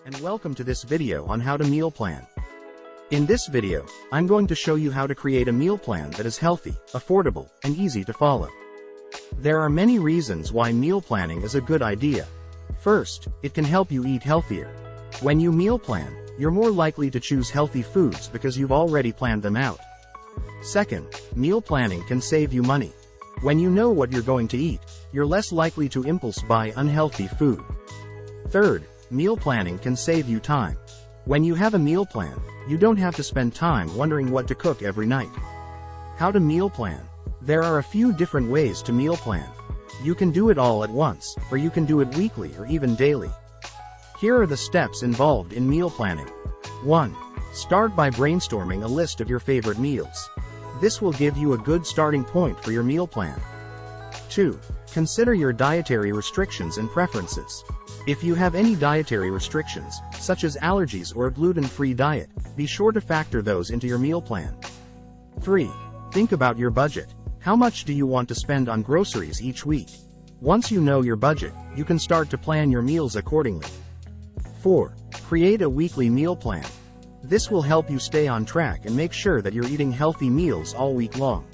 and welcome to this video on how to meal plan. In this video, I'm going to show you how to create a meal plan that is healthy, affordable, and easy to follow. There are many reasons why meal planning is a good idea. First, it can help you eat healthier. When you meal plan, you're more likely to choose healthy foods because you've already planned them out. Second, meal planning can save you money. When you know what you're going to eat, you're less likely to impulse buy unhealthy food. Third, meal planning can save you time. When you have a meal plan, you don't have to spend time wondering what to cook every night. How to meal plan? There are a few different ways to meal plan. You can do it all at once, or you can do it weekly or even daily. Here are the steps involved in meal planning. 1. Start by brainstorming a list of your favorite meals. This will give you a good starting point for your meal plan. 2. Consider your dietary restrictions and preferences. If you have any dietary restrictions, such as allergies or a gluten-free diet, be sure to factor those into your meal plan. 3. Think about your budget. How much do you want to spend on groceries each week? Once you know your budget, you can start to plan your meals accordingly. 4. Create a weekly meal plan. This will help you stay on track and make sure that you're eating healthy meals all week long.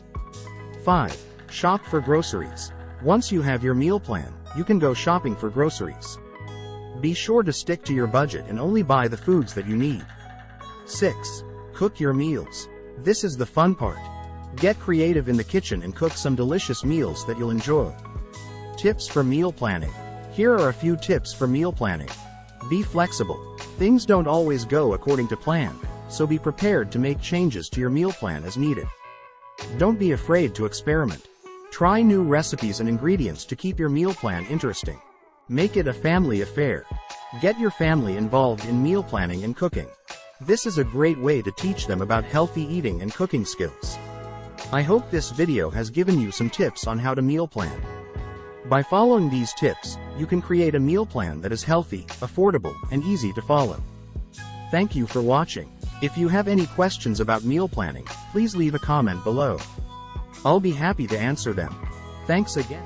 5. Shop for groceries. Once you have your meal plan, you can go shopping for groceries. Be sure to stick to your budget and only buy the foods that you need. 6. Cook your meals. This is the fun part. Get creative in the kitchen and cook some delicious meals that you'll enjoy. Tips for meal planning. Here are a few tips for meal planning. Be flexible. Things don't always go according to plan, so be prepared to make changes to your meal plan as needed. Don't be afraid to experiment. Try new recipes and ingredients to keep your meal plan interesting. Make it a family affair. Get your family involved in meal planning and cooking. This is a great way to teach them about healthy eating and cooking skills. I hope this video has given you some tips on how to meal plan. By following these tips, you can create a meal plan that is healthy, affordable, and easy to follow. Thank you for watching. If you have any questions about meal planning, please leave a comment below. I'll be happy to answer them. Thanks again.